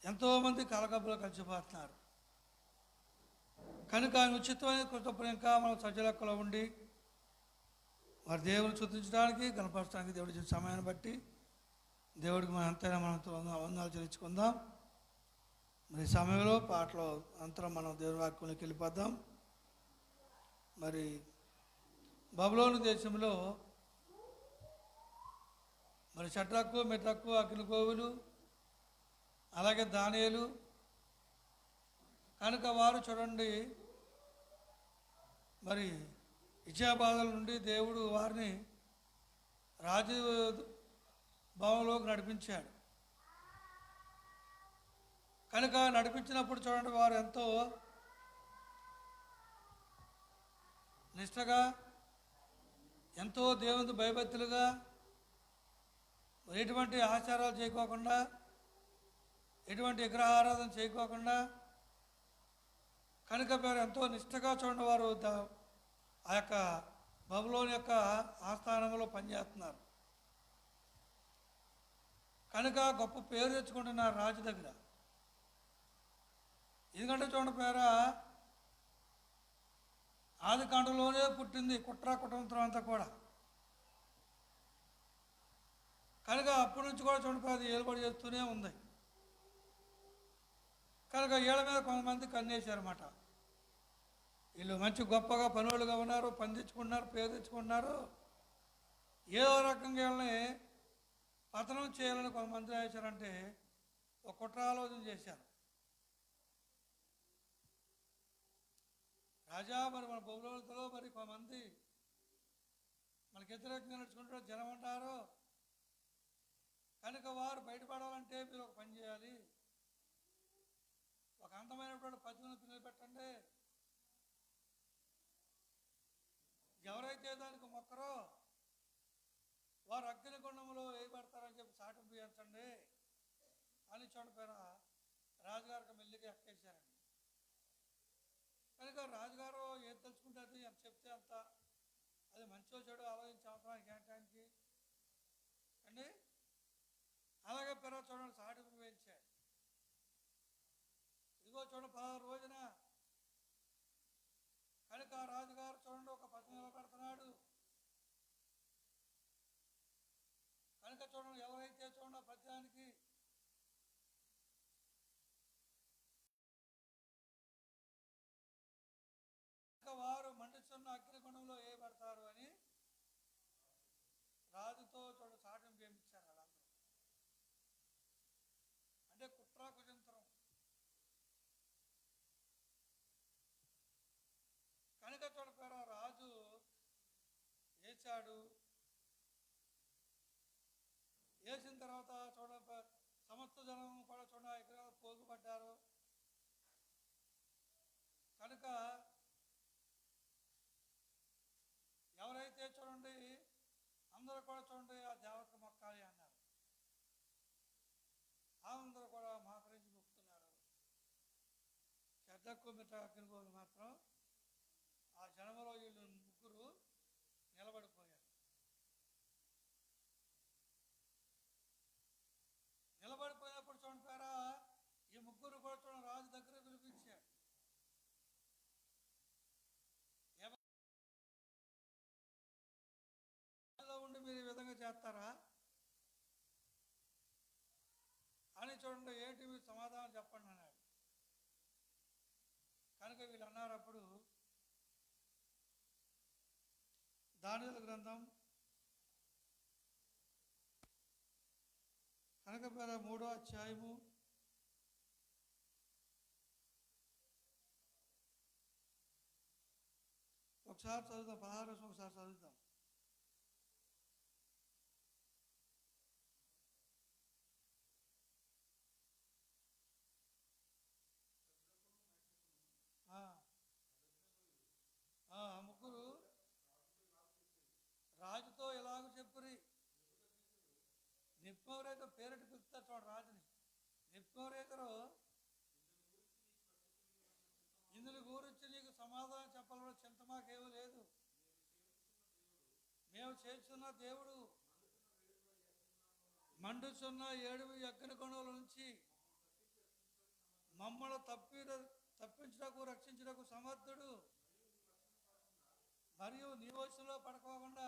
ఎంతోమంది కలగబ్బలో కలిసిపోతున్నారు. కనుక ఆయన ఉచితమైన కృతజ్ఞతలు ఇంకా మనం సజ్జలెక్కలో ఉండి వారి దేవుని స్తుతించడానికి గణపరచడానికి దేవుడి ఇచ్చిన సమయాన్ని బట్టి దేవుడికి మనం ఎంతైనా మనం వందనాలు చెల్లించుకుందాం. మరి ఈ సమయంలో పాటలో అంతరం మనం దేవుని వాక్యంలోకి వెళ్ళిపోద్దాం. మరి బబులోను దేశంలో మరి షడ్రకు మెట్రకు అగ్నిగోవులు అలాగే దానియేలు కనుక వారు చూడండి మరి ఇచ్చాబాధల నుండి దేవుడు వారిని రాజు భవనంలోకి నడిపించాడు. కనుక నడిపించినప్పుడు చూడండి వారు ఎంతో నిష్టగా ఎంతో దేవుని భయభక్తులుగా ఎటువంటి ఆచారాలు చేయకోకుండా ఎటువంటి విగ్రహారాధన చేయకోకుండా కనుక మీరు ఎంతో నిష్టగా చూడండి వారు ఆ యొక్క బబులోని యొక్క ఆస్థానంలో పనిచేస్తున్నారు. కనుక గొప్ప పేరు తెచ్చుకుంటున్నారు రాజు దగ్గర. ఎందుకంటే చూడండి పేర ఆది కాండంలోనే పుట్టింది కుట్ర కుటుంబం అంతా కూడా. కనుక అప్పటి నుంచి కూడా చూడండి అది ఏలుబడి చేస్తూనే ఉంది. కనుక వీళ్ళ మీద కొంతమంది కన్నేశారన్నమాట. వీళ్ళు మంచి గొప్పగా పనులుగా ఉన్నారు, పని తెచ్చుకుంటున్నారు, పేరు తెచ్చుకుంటున్నారు. ఏదో రకంగా వీళ్ళని పతనం చేయాలని కొంతమంది వేశారంటే ఒక కుట్ర ఆలోచన చేశారు. రాజా మరి మన బబులోనులో మరి కొంతమంది మనకి వ్యతిరేకంగా నడుచుకుంటారు జనం అంటారు. కనుక వారు బయటపడాలంటే మీరు ఒక పని చేయాలి, ఒక అందమైనటువంటి పద్ధతిని నిలబెట్టండి. ఎవరైతే దానికి మొక్కరో వారు అగ్నిగుండంలో వేయబడతారని చెప్పి సాటింపు చేయించండి అని చూడపైన రాజుగారికి మెల్లిగా ఎక్కేశారండి. కనుక రాజుగారు ఏది తెలుసుకుంటే అది ఎంత చెప్తే అంత అది మంచో చెడు ఆలోచించి అవసరానికి ఏంటానికి అండి. అలాగే పేరు చూడండి సాటింపు వేయించాడు. ఇదిగో చూడండి 16 రోజున కనుక రాజుగారు చూడండి ఒక పత్ని నిలబెడుతున్నాడు. కనుక చూడండి ఎవరైతే చూడండి పద్యానికి వారు మండుచున్న అగ్నిగుండంలో వేయబడతారు అని రాజుతో చూడండి సాటింపు వేయించారు. వాళ్ళందరూ అంటే కుట్ర కుతంత్రం. కనుక చూడపోయారా రాజు వేశాడు. వేసిన తర్వాత చూడ సమస్త జనం కూడా చూడ ఇక్కడ పోగుపడ్డారు. కనుక ఎవరైతే చూడండి అందరూ కూడా చూడండి ఆ దేవతకు మొక్కాలి అన్నారు. అందరూ కూడా మోకరించి మొక్కుతున్నారు. షడ్రకు మెట్రకు అగ్నిగోవులు మాత్రం ఆ జనములో వీళ్ళు ముగ్గురు నిలబడిపోయారు. నిలబడిపోయినప్పుడు చూడంటారా ఈ ముగ్గురు కూడా చూడండి రాజు దగ్గర పిలిపించాడు. ఉండి మీరు ఈ విధంగా చేస్తారా అని చూడండి ఏంటి మీరు సమాధానం చెప్పండి అన్నాడు. కనుక వీళ్ళు అన్నారు అప్పుడు దానియేలు గ్రంథం కనుక 3వ అధ్యాయము ఒకసారి చదువుతాం. 16 ఒకసారి చదువుతాం. ముగ్గురు రాజుతో ఎలాగ చెప్పురి. నిప్పవరైతే పేరెట్టి పిలుస్తారు చూడండి రాజుని. నిప్పవరైతరు ఇందులో గురించి నీకు సమాధానం చెప్పాలని చింత మాకేమీ లేదు. మేము చేస్తున్న దేవుడు మండుచున్న 7 అగ్నిగుండముల నుంచి మమ్మల్ని తప్పించుటకు రక్షించుటకు సమర్థుడు, మరియు నీ వశంలో పడుకోకుండా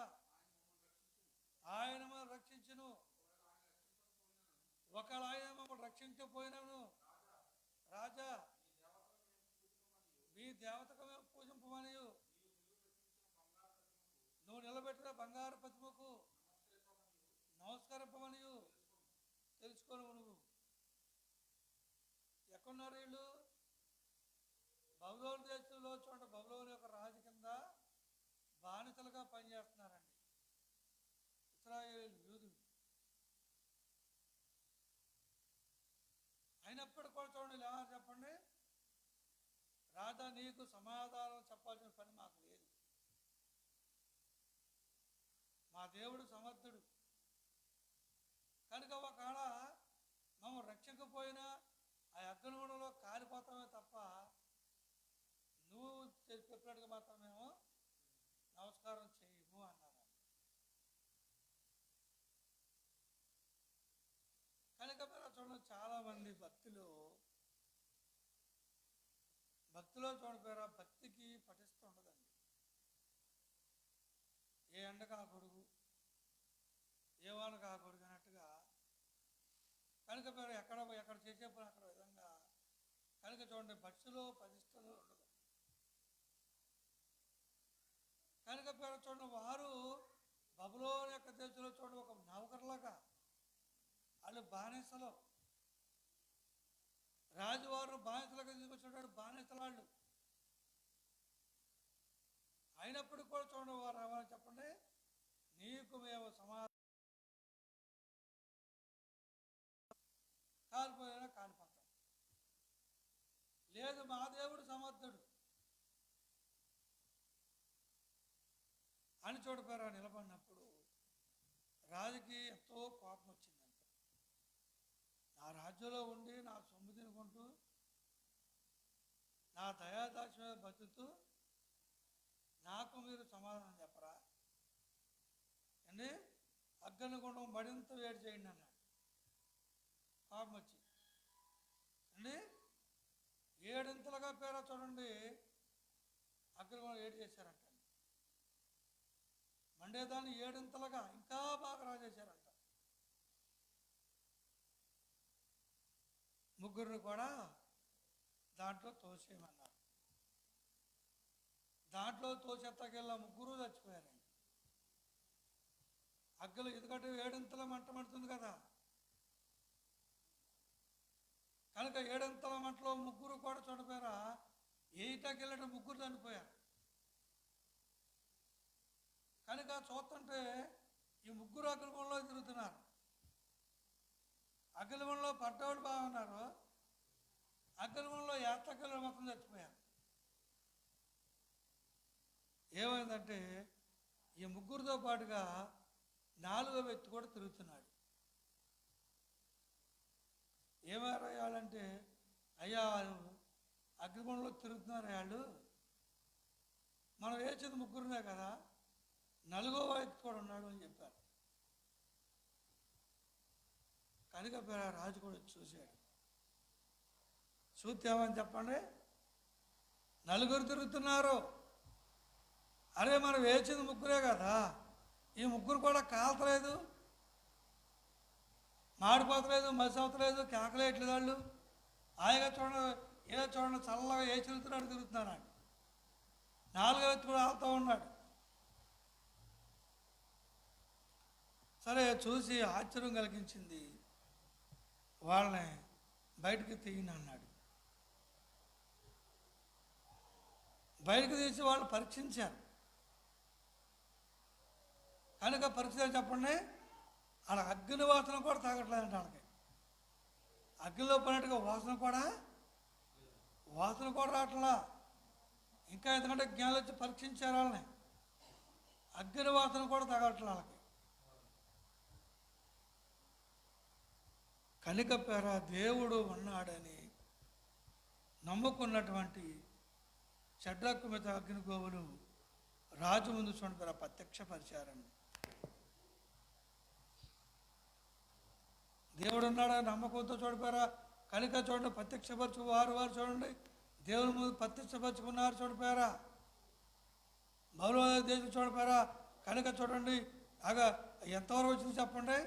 ఆయన మమ్మల్ని రక్షించును. ఒకవేళ ఆయన మమ్మల్ని రక్షించకపోయినను, రాజా మీ దేవతకు మేము పూజింపమనియు నువ్వు నిలబెట్టిన బంగారు ప్రతిమకు నమస్కరింపమనియు తెలుసుకోను. నువ్వు ఎక్కడున్నారు వీళ్ళు? బబులోను దేశంలో చూడండి, బబులోను యొక్క రాజు కింద బానిసలుగా పనిచేస్తున్నారండి ఇశ్రాయేలు యూదులు. అయినప్పటికీ కూడా చూడండి ఎలా చెప్పండి, రాజా నీకు సమాధానం చెప్పాల్సిన పని మాకు లేదు, మా దేవుడు సమర్థుడు కనుక ఒకవేళ మేము రక్షించకపోయినా ఆ అగ్నిగుండంలో కాలిపోతామే తప్ప నువ్వు చెప్పినట్టుగా మాత్రం మేము నమస్కారం చేయము అన్నారు. కనుక మీరు చూడండి, చాలామంది భక్తిలో చూడపోయారా, భక్తికి పటిస్తూ ఉండదండి. ఏ ఎండకు ఆ గొడుగు, ఏ వానకు ఆ గొడుగు అన్నట్టుగా కనుక మీరు ఎక్కడ చేసే పని అక్కడ విధంగా కనుక చూడండి, భక్తిలో పటిష్టలో ఉండదు. కనుక మీరు చూడండి, వారు బబులోను యొక్క దేశంలో చూడండి ఒక నౌకర్లాగా, వాళ్ళు బానిసలో, రాజువారు బానిసలుగా తీసుకొచ్చినటువంటి బానిసలాళ్ళు. అయినప్పటికీ కూడా చూడండి, వారు ఏమని చెప్పండి, నీకు మేము సమాధానం కాలిపోయినా కాలిపోతాం, లేదు మా దేవుడు సమర్థుడు అని చూడపోయారా నిలబడినప్పుడు రాజుకి ఎంతో కోపం వచ్చిందంట. నా రాజ్యంలో ఉండి నా సొమ్ము తినుకుంటూ నా దయాదాక్ష మీద బతుకుతూ నాకు మీరు సమాధానం చెప్పరా అండి, అగ్నిగుండం మరింత వేడి చేయండి అన్నాడు. కోపం వచ్చి అండి 7 పేరా చూడండి అగ్నిగుండం వేడి చేశారంట. మండేదాన్ని 7 ఇంకా బాగా రాజేశారంట. ముగ్గురిని కూడా దాంట్లో తోసేయమన్నారు. దాంట్లో తోసేత్తకెళ్ళ ముగ్గురు చచ్చిపోయారండి. అగ్గులు ఎందుకంటే 7 మంట మండుతుంది కదా, కనుక 7 మంటలో ముగ్గురు కూడా చనిపోయారా. ఏటకెళ్ళట ముగ్గురు చనిపోయారు. కనుక చూస్తుంటే ఈ ముగ్గురు అగ్నిగుండంలో తిరుగుతున్నారు. అగ్నిగుండంలో పడ్డవాడు బాగున్నారు, అగ్నిగుండంలో యాత్రకెళ్ళి మొత్తం చచ్చిపోయారు. ఏమైందంటే ఈ ముగ్గురితో పాటుగా 4వ వ్యక్తి కూడా తిరుగుతున్నాడు. ఏమయ్యాలంటే, అయ్యా అగ్నిగుండంలో తిరుగుతున్నారు వాళ్ళు, మనం వేసింది ముగ్గురునే కదా, 4వ వ్యక్తి కూడా ఉన్నాడు అని చెప్పారు. కనుక రాజు కూడా చూశాడు. చూస్తేమని చెప్పండి, 4 తిరుగుతున్నారు, అరే మనం వేసింది ముగ్గురే కదా, ఈ ముగ్గురు కూడా కాల్తలేదు, మాడిపోతలేదు, మసి అవుతలేదు, కేకలేయట్లేదు వాళ్ళు, హాయిగా చూడండి చల్లగా ఏ తిరుగుతున్నారు అండి. 4వ వ్యక్తి కూడా ఆలుతూ ఉన్నాడు. సరే చూసి ఆశ్చర్యం కలిగించింది, వాళ్ళని బయటకు తీయని అన్నాడు. బయటకు తీసి వాళ్ళు పరీక్షించారు. కనుక పరీక్ష చెప్పండి, వాళ్ళ అగ్ని వాసన కూడా తాగట్లేదంట. వాళ్ళకి అగ్నిలో పడినట్టుగా వాసన కూడా రావట్లా. ఇంకా ఎందుకంటే జ్ఞానం వచ్చి పరీక్షించారు వాళ్ళని, అగ్ని వాసన కూడా తాగట్లే వాళ్ళకి. కనుక దేవుడు ఉన్నాడని నమ్ముకున్నటువంటి షడ్రకు మీద అగ్నిగోవులు రాజు ముందు చూడపేరా ప్రత్యక్షపరిచారండి. దేవుడు ఉన్నాడని నమ్మకంతో చూడపేరా కనుక చూడండి ప్రత్యక్షపరచు వారు చూడండి దేవుని ముందు ప్రత్యక్షపరచుకున్నారు చూడిపోయారా. బబులో దేశం చూడిపోయారా. కనుక చూడండి ఆగా ఎంతవరకు వచ్చింది చెప్పండి.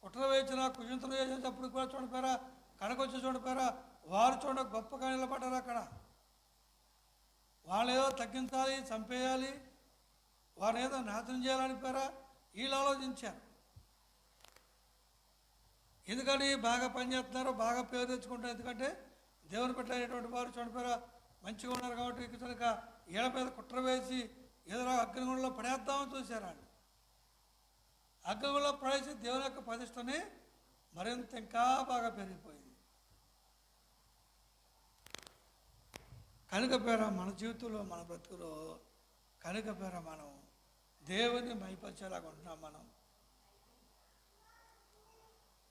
కుట్ర వేసిన కుజంతులు వేసినప్పుడు కూడా చూడిపోయారా. కనుక వచ్చి చూడిపోయారా. వారు చూడ గొప్పగా నిలబడ్డారు అక్కడ. వాళ్ళు ఏదో తగ్గించాలి, చంపేయాలి, వారిని ఏదో నాశనం చేయాలనిపోయారా. వీళ్ళు ఆలోచించారు. ఎందుకని బాగా పనిచేస్తున్నారు, బాగా పేరు తెచ్చుకుంటారు. ఎందుకంటే దేవుని పెట్టినటువంటి వారు చూడిపోయారా మంచిగా ఉన్నారు కాబట్టి కనుక ఈళ్ళ మీద కుట్ర వేసి ఏదో అగ్నిగుండంలో పడేద్దామని చూశారు. వాళ్ళు అగ్నిగుండంలో పడేసి దేవుని యొక్క ప్రతిష్టని మరింత ఇంకా బాగా పెరిగిపోయింది. కనుక పేర మన జీవితంలో మన బ్రతుకులో కనుక పేర మనం దేవుని మైపరిచేలాగా ఉంటున్నాం. మనం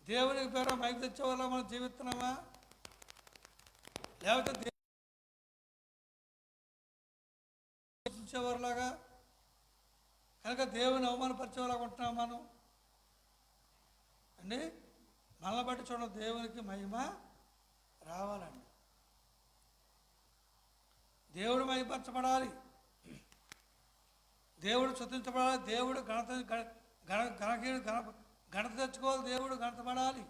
దేవునికి పేర మైకి తెచ్చే వల్ల మనం జీవిస్తున్నామా, లేకపోతే దేవలాగా కనుక దేవుని అవమానపరిచేలాగా ఉంటున్నాం మనం అండి. మనల్ని బట్టి చూడండి దేవునికి మహిమ రావాలండి. దేవుడు మహిమపరచబడాలి, దేవుడు స్తుతించబడాలి, దేవుడు ఘనత తెచ్చుకోవాలి, దేవుడు ఘనతపడాలి.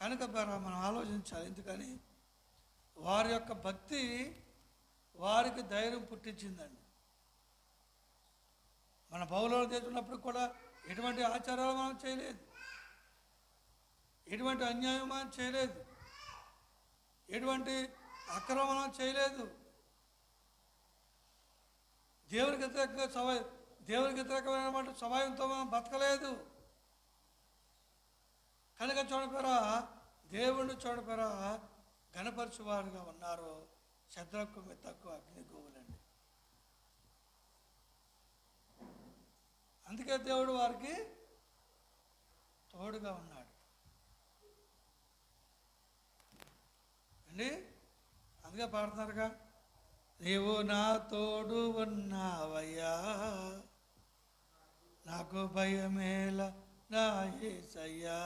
కనుక మనం ఆలోచించాలి. ఎందుకని వారి యొక్క భక్తి వారికి ధైర్యం పుట్టించిందండి. మన బహుళ చేస్తున్నప్పుడు కూడా ఎటువంటి ఆచారాలు మనం చేయలేదు, ఎటువంటి అన్యాయం మనం చేయలేదు, ఎటువంటి అక్రమం మనం చేయలేదు. దేవునికి వ్యతిరేకమైన స్వభావంతో మనం బతకలేదు. కనుక చూడపేరా దేవుణ్ణి చూడపేరా గణపరచువారుగా ఉన్నారు శద్రకు మెత్తకు అగ్ని గోవులండి. అందుకే దేవుడు వారికి తోడుగా ఉన్నాడు అండి. అందుకే పాడుతున్నారుగా, నీవు నా తోడు ఉన్నావయ్యా, నాకు భయమేలా నా యేసయ్యా,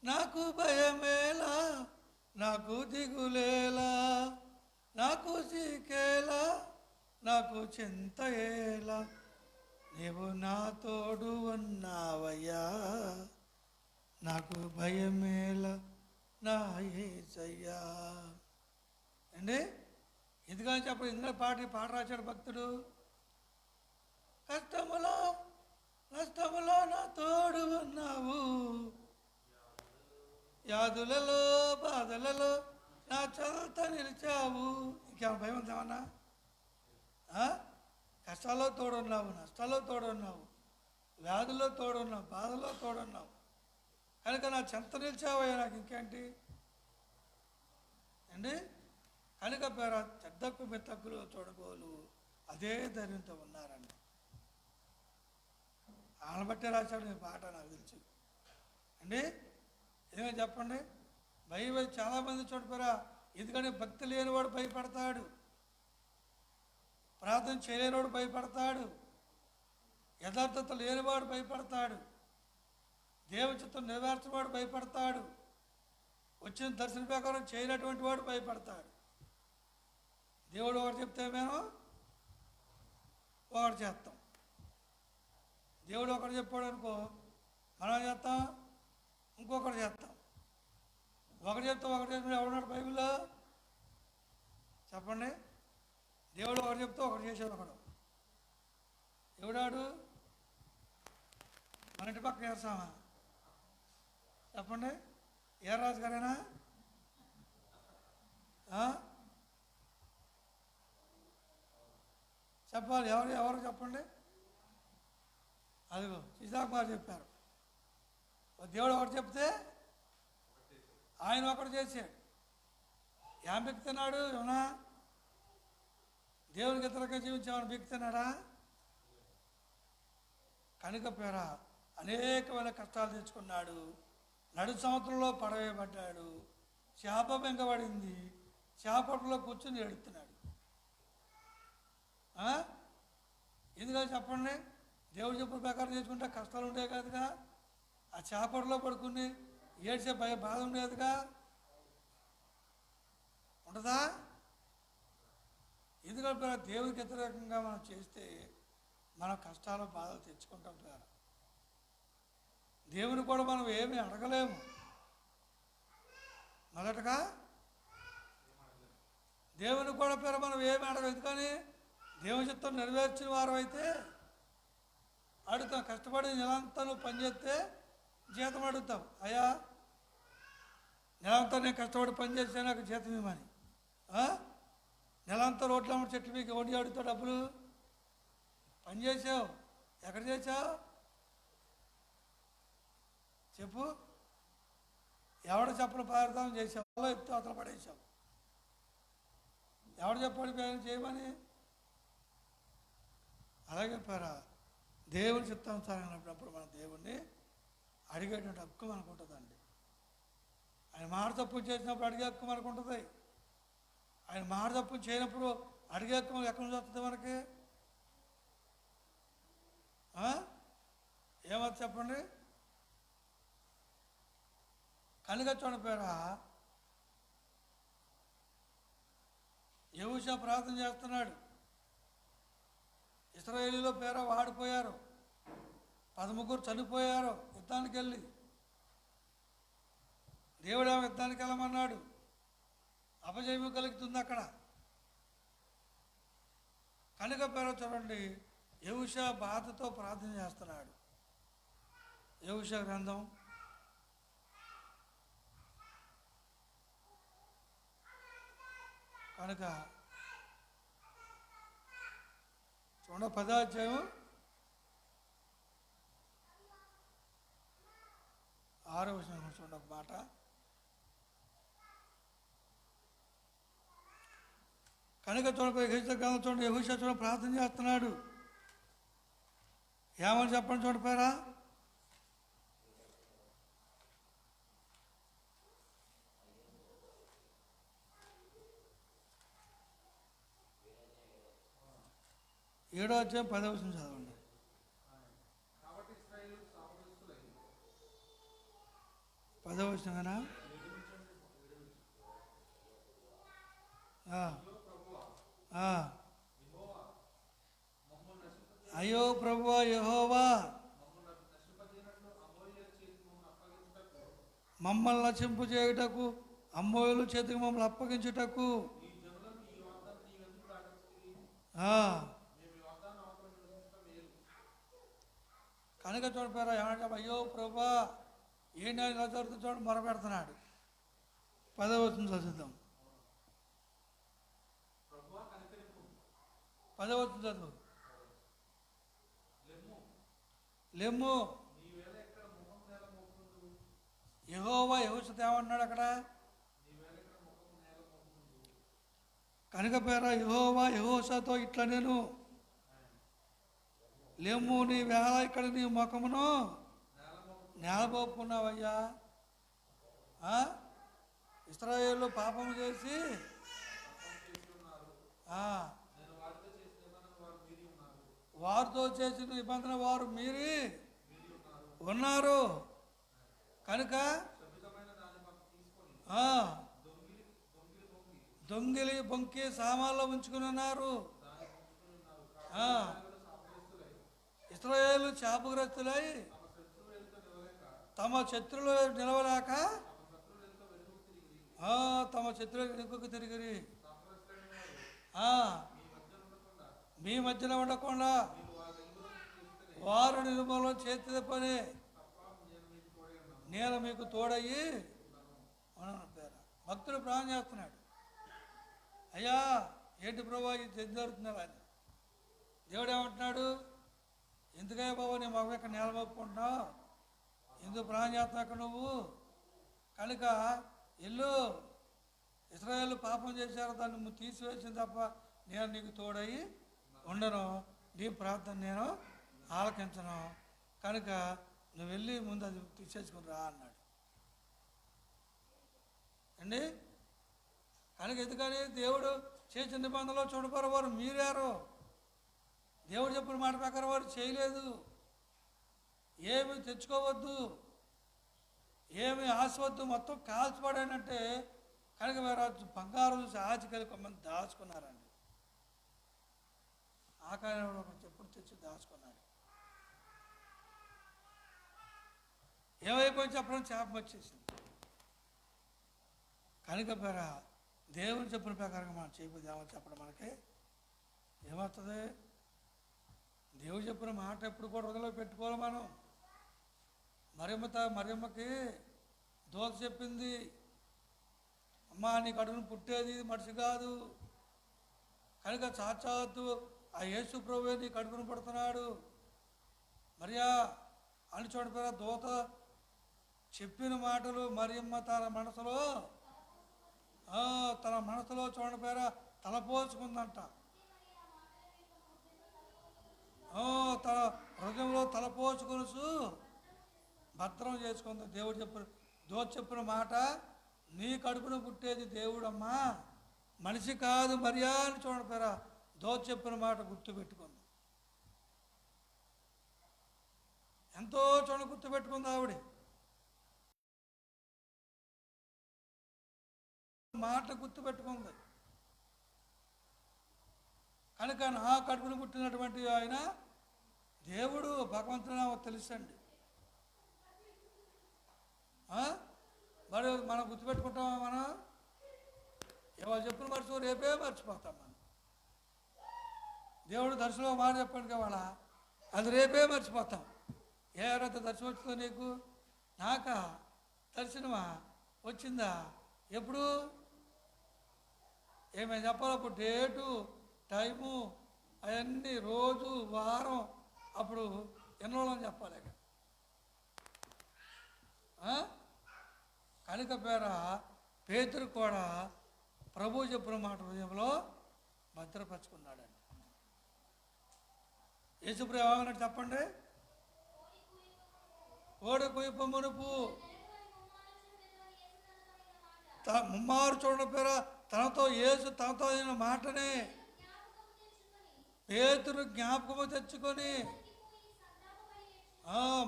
నాకు భయమేలా, నాకు దిగులేలా, నాకు చీకేలా, నాకు చింతయేలా, నీవు నా తోడు ఉన్నావయ్యా, నాకు భయమేలా నా యేసయ్యా అండి. ఎందుకని చెప్పండి, ఇందులో పాట రాశాడు భక్తుడు. కష్టములో నష్టములో నా తోడు ఉన్నావు, వ్యాధులలో బాధలలో నా చెంత నిలిచావు. ఇంకేమన్నా భయం ఉందేమన్నా? కష్టాల్లో తోడున్నావు, నష్టాల్లో తోడున్నావు, వ్యాధుల్లో తోడున్నావు, బాధల్లో తోడున్నావు, కనుక నా చెంత నిలిచావయ్యా, నాకు ఇంకేంటి అండి. కనుక పేర చెద్దక్కు మెత్తక్కులు చూడగోలు అదే ధైర్యంతో ఉన్నారండి. వాళ్ళని బట్టే రాశాడు ఈ పాట, నాకు తెలుసు అండి. ఏమో చెప్పండి, భయం చాలామంది చూడపోరా. ఎందుకంటే భక్తి లేనివాడు భయపడతాడు, ప్రార్థన చేయలేనివాడు భయపడతాడు, యథార్థత లేనివాడు భయపడతాడు, దేవచిత్తం నెరవేర్చినవాడు భయపడతాడు, వచ్చిన దర్శన ప్రకారం చేయనటువంటి వాడు భయపడతాడు. దేవుడు ఒకటి చెప్తే మేము ఒకటి చేస్తాం. దేవుడు ఒకటి చెప్పాడు అనుకో, మనం చేస్తాం, ఇంకొకటి చేస్తాం. ఒకటి చెప్తాం, ఒకటి చేసిన ఎవడున్నాడు బైబిల్లో చెప్పండి. దేవుడు ఒకటి చెప్తే ఒకటి చేసేది ఒకడు. ఎవడాడు? మన ఇంటి పక్కన వేస్తామా చెప్పండి? ఏ రాజు గారేనా? చెప్పాలి, ఎవరు చెప్పండి. అదిగో సీతాకుమార్ చెప్పారు. దేవుడు ఒకటి చెప్తే ఆయన ఒకటి చేశాడు. ఏం బిక్తున్నాడు? ఏమన్నా దేవునికి వ్యతిరేకంగా జీవించేవాడు బిక్తున్నాడా? కనుక పేర అనేకమైన కష్టాలు తెచ్చుకున్నాడు. నడు సంవత్సరంలో పడవేయబడ్డాడు, చేప వెంగబడింది, చేపట్లో కూర్చుని ఎడుతున్నాడు. ఎందుకని చెప్పండి? దేవుడు చెప్పిన ప్రకారం చేసుకుంటే కష్టాలు ఉండేవి కాదుగా. ఆ చేపడలో పడుకుని ఏడ్చే బాధ ఉండేదిగా. ఉండదా? ఎందుకంటే దేవుడికి వ్యతిరేకంగా మనం చేస్తే మనం కష్టాలు బాధలు తెచ్చుకుంటాం కదా. దేవుని కూడా మనం ఏమీ అడగలేము. మొదటగా దేవుని కూడా పేరు మనం ఏమి అడగం. ఎందుకని దేవుని చిత్తం నెరవేర్చిన వారు అయితే అడుగుతాం. కష్టపడి నెలంతా నువ్వు పనిచేస్తే జీతం అడుగుతాం. అయ్యా నెలంతా నేను కష్టపడి పనిచేస్తే నాకు జీతం ఇవ్వమని. నెలంతా రోడ్ల చెట్టు మీకు వడ్డీ అడుగుతావు డబ్బులు. పని చేసావు, ఎక్కడ చేసావు చెప్పు. ఎవడ చెప్పలు ప్రార్థన చేసావు, ఎత్తు అవతల పడేసావు. ఎవడు చెప్పాడు చేయమని? అలాగే దేవుని చిత్తానుసారమైనప్పుడు మన దేవుణ్ణి అడిగేటువంటి హక్కు మనకు ఉంటుందండి. ఆయన మాట తప్పు చేసినప్పుడు అడిగే హక్కు మనకు ఉంటుంది. ఆయన మాట తప్పు చేయనప్పుడు అడిగే హక్కు ఎక్కడి నుంచి వస్తుంది మనకి? ఏమవుతుంది చెప్పండి? కనుక చూడపోయారా, యెహోషువ ప్రార్థన చేస్తున్నాడు. ఇశ్రాయేలీలో పేర వాడిపోయారు, 13 చనిపోయారు యుద్ధానికి వెళ్ళి. దేవుడేమో యుద్ధానికి వెళ్ళమన్నాడు, అపజయము కలుగుతుంది అక్కడ. కనుక పేర చూడండి, యెహోషువ బాధతో ప్రార్థన చేస్తున్నాడు. యెహోషువ గ్రంథం 10వ అధ్యాయం 6వ వచనం చూడండి ఒక మాట. కనుక చూడండి, యెహోషువ చూడండి ప్రార్థన చేస్తున్నాడు. ఏమని చెప్పండి చూడపోయారా? ఏడో అధ్యాయం 10వ వచనం చదవండి. పదవ వచనం. అయ్యో ప్రభువా యెహోవా, మమ్మల్ని నశింపు చేయుటకు అమ్మోయుల చేతికి మమ్మల్ని అప్పగించుటకు కనుక చూడపోయారా ఏమంటే, అయ్యో ప్రభా ఏంటి ఇలా జరుగుతుంది చూడండి మొరపెడుతున్నాడు. 10వ వచనం చదువుదాం. 10వ వచనం చదువు. లెమ్ము యెహోవా యెహోషువతో ఏమన్నాడు అక్కడ? కనుక పేరా యెహోవా యెహోషువతో ఇట్లా నేను లెమ్ము, నీ వేళ ఇక్కడ నీ ముఖమును నేలబోపుకున్నావయ్యా. ఇశ్రాయేలు పాపము చేసి వారితో చేసిన నిబంధన వారు మీరి ఉన్నారు. కనుక దొంగిలి బొంకి సామాన్లో ఉంచుకుని ఉన్నారు. ఇశ్రాయేలు శాపగ్రస్తులై తమ శత్రులు నిలవలేక తమ శత్రువులు వెనుకకు తిరిగిరి. మీ మధ్యన ఉండకుండా వారు నిర్మూలన చేతి పని నేను మీకు తోడయ్యి పేర. భక్తుడు ప్రాణం చేస్తున్నాడు. అయ్యా ఏంటి ప్రభా ఇది జరుగుతున్నారు అని. దేవుడు ఏమంటున్నాడు? ఎందుకయ్యా బాబా నీ మగ ఇక్కడ నేలమొప్పుకుంటున్నావు, ఎందుకు ప్రాణం చేస్తున్నాక నువ్వు? కనుక ఇల్లు ఇశ్రాయేలు పాపం చేశారు, దాన్ని నువ్వు తీసివేసింది తప్ప నేను నీకు తోడయి ఉండను, నీ ప్రార్థన నేను ఆలకించను. కనుక నువ్వు వెళ్ళి ముందు అది తీసేసుకుని రా అన్నాడు అండి. కనుక ఎందుకని దేవుడు చేసిన నిబంధనలో చూడబోరు వారు మీరారు. దేవుడు చెప్పిన మాట ప్రకారం వారు చేయలేదు. ఏమి తెచ్చుకోవద్దు, ఏమి ఆశవద్దు, మొత్తం కాల్చిపడానంటే కనుక వారు బంగారం చూసి ఆచికలి కొంతమంది దాచుకున్నారండి. ఆకారంలో ఒక చెప్పుడు తెచ్చి దాచుకున్నాడు. ఏమైపోయి చెప్పడం చేప వచ్చేసింది. కనుక పేర దేవుని చెప్పిన ప్రకారంగా మనం చేయకపోతే ఏమో చెప్పడం మనకి ఏమవుతుంది? దేవుడు చెప్పిన మాట ఎప్పుడు కూడా హృదయంలో పెట్టుకోవాలి మనం. మరియమ్మకి దోత చెప్పింది, అమ్మా నీ కడుపును పుట్టేది మనిషి కాదు, కనుక సాక్షాత్తు ఆ యేసు ప్రభువే నీ కడుపును పుడుతున్నాడు మరియా అని చూడపోయారా. దోత చెప్పిన మాటలు మరియమ్మ తన మనసులో చూడపోయారా తలపోసుకుందంట. తన హృదయంలో తలపోసుకొనుసు భద్రం చేసుకుంది. దోత చెప్పిన మాట, నీ కడుపును పుట్టేది దేవుడమ్మా మనిషి కాదు మరియా అని చూడపోయారా. దోత చెప్పిన మాట గుర్తుపెట్టుకుంది. ఎంతో గుర్తుపెట్టుకుంది ఆవిడ మాట గుర్తుపెట్టుకుంది. కనుక నా కడుపును పుట్టినటువంటి ఆయన దేవుడు భగవంతుడు తెలుసండి. మరి మనం గుర్తుపెట్టుకుంటామా? మనం ఎవరు చెప్పిన మర్చిపో రేపే మర్చిపోతాం. మనం దేవుడు దర్శనంలో మాట చెప్పండి కావాలా, అది రేపే మర్చిపోతాం. ఏ ఎవరైతే దర్శనం వచ్చిందో నీకు? నాక దర్శనమా వచ్చిందా? ఎప్పుడు? ఏమైనా చెప్పాలప్పుడు డేటు టైము అవన్నీ రోజు వారం అప్పుడు ఎన్ని రోజులని చెప్పాలి. కనుక పేతురు కూడా ప్రభువు చెప్పిన మాట హృదయంలో భద్రపరుచుకున్నాడండి. యేసుప్రభు ఏమన్నాడు చెప్పండి? కోడి కుయ్యపు మునుపు ముమ్మారు చూడడం తనతో యేసు తనతో అయిన మాటనే పేతురు జ్ఞాపకము తెచ్చుకొని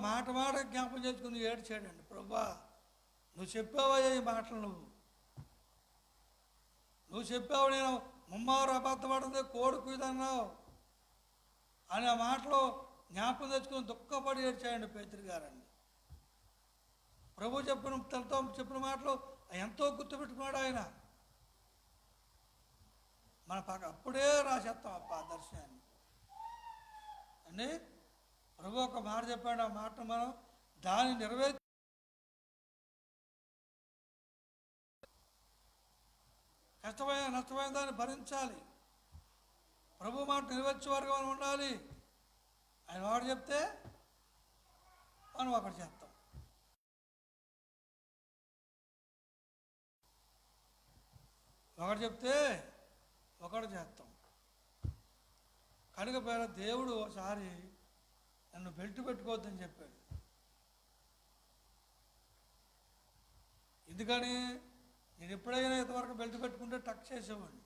మాట జ్ఞాపకం తెచ్చుకుని ఏడ్చాడండి. ప్రభా నువ్వు చెప్పావయ్యా ఈ మాటలు, నువ్వు చెప్పావు, నేను ముమ్మారు అబద్ధపడింది కోడి కుయ్యదన్నావు అని ఆ మాటలో జ్ఞాపకం తెచ్చుకొని దుఃఖపడి ఏడ్చాడండి పేతురు గారండి. ప్రభు తనతో చెప్పిన మాటలు ఎంతో గుర్తుపెట్టుకున్నాడు ఆయన. మన అప్పుడే రాసేస్తాం ఆ దర్శనాన్ని అండి. ప్రభు ఒక మాట చెప్పాడు, ఆ మాట మనం దాన్ని నెరవేర్చి నష్టమైన దాన్ని భరించాలి. ప్రభు మాట నెరవేర్చే వారుగా మనం ఉండాలి. ఆయన వాడు చెప్తే మనం ఒకటి చేస్తాం. ఒకటి చెప్తే ఒకటి చేస్తాం. కనుక దేవుడు ఒకసారి నన్ను బెల్ట్ పెట్టుకోవద్దని చెప్పాడు. ఎందుకని? నేను ఎప్పుడైనా ఇంతవరకు బెల్ట్ పెట్టుకుంటే టక్ చేసేవాడిని.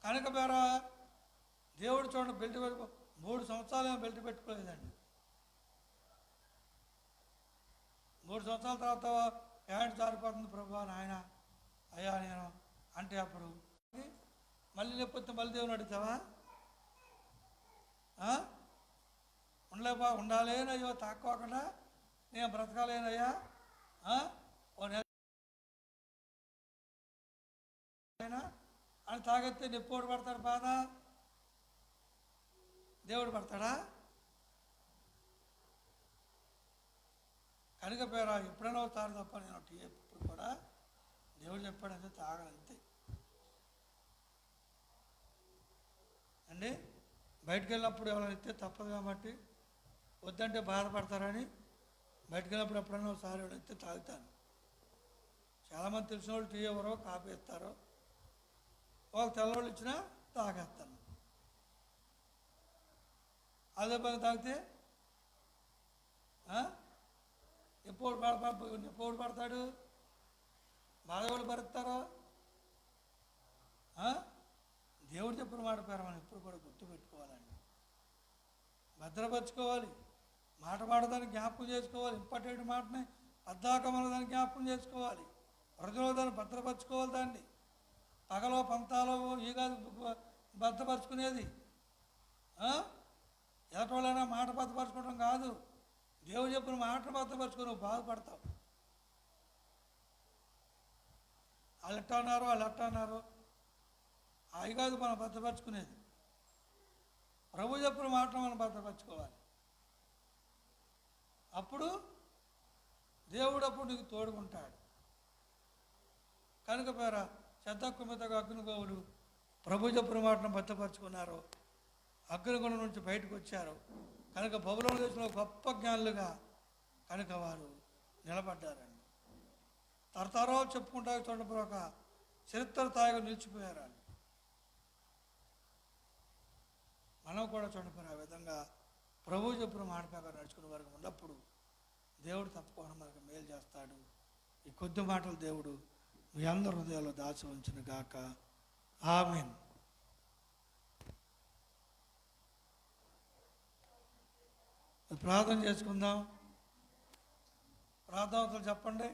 కనుక దేవుడు చూడండి బెల్ట్ 3 సంవత్సరాలు బెల్ట్ పెట్టుకోలేదండి. 3 సంవత్సరాల తర్వాత ప్యాంట్ జారిపోతుంది. ప్రభు నాయన అయ్యా నేను అంటే అప్పుడు మళ్ళీ లేకపోతే మళ్ళీ దేవుని అడుగుతావా? ఉండాలేనయ్యో తాక్కోకుండా నేను బ్రతకాలేనయ్యా ఓ నెల అని తాగెత్తే నెప్పోడు పడతాడు బాధ, దేవుడు పడతాడా? కనుక ఎప్పుడైనా అవుతారు తప్ప నేను టీ ఎప్పుడు కూడా దేవుడు చెప్పాడంటే తాగనంతే అండి. బయటకు వెళ్ళినప్పుడు ఎవరైనా ఇస్తే తప్పదు కాబట్టి వద్దంటే బాధపడతారని బయటకు వెళ్ళినప్పుడు ఎప్పుడైనా ఒకసారి ఎవరైతే తాగుతాను. చాలామంది తెలిసిన వాళ్ళు టీ ఎవరో కాఫీ ఇస్తారో, ఒక తెల్లవాళ్ళు ఇచ్చినా తాగేస్తాను. అదే పని తాగితే ఎప్పుడు పడతాడు? బాధ ఎవరు భరిస్తారో దేవుడు చెప్పిన చెప్పిన మాట పేరు మనం ఎప్పుడు కూడా గుర్తుపెట్టుకోవాలండి, భద్రపరచుకోవాలి. మాట దాన్ని జ్ఞాపకం చేసుకోవాలి. ఇంపార్టెంట్ మాటని పద్దాకమల దాన్ని జ్ఞాపకం చేసుకోవాలి. హృదయంలో దాన్ని భద్రపరచుకోవాలి. దాన్ని పగలో పంతాలో ఈ కాదు భద్రపరచుకునేది. ఎలాంటి మాట భద్రపరచుకోవడం కాదు, దేవుడు చెప్పిన మాటను భద్రపరచుకో, నువ్వు బాధపడతావు. వాళ్ళు ఎట్ట అన్నారు అవి కాదు మనం భద్రపరచుకునేది. ప్రభు చెప్పిన మాటను మనం భద్రపరచుకోవాలి. అప్పుడు దేవుడు అప్పుడు నీకు తోడుకుంటాడు. కనుక పేర శతక్కు మితకు అగ్నిగోవులు ప్రభు చెప్పిన మాటను భద్రపరచుకున్నారు, అగ్నిగుణం నుంచి బయటకు వచ్చారు. కనుక బబులోను దేశంలో గొప్ప జ్ఞానులుగా కనుక వారు నిలబడ్డారండి. తరతరాలు చెప్పుకుంటా చూడప్పుడు ఒక చరిత్ర తాయిగా నిలిచిపోయారండి. మనం కూడా చూడకపోయిన ఆ విధంగా ప్రభు చెప్పిన మాట ప్రకారం నడుచుకునే వరకు ఉన్నప్పుడు దేవుడు తప్పకుండా మనకు మేలు చేస్తాడు. ఈ కొద్ది మాటలు దేవుడు మీ అందరి హృదయాల్లో దాచి ఉంచును గాక. ఆమేన్. ప్రార్థన చేసుకుందాం. ప్రార్థనలు చెప్పండి.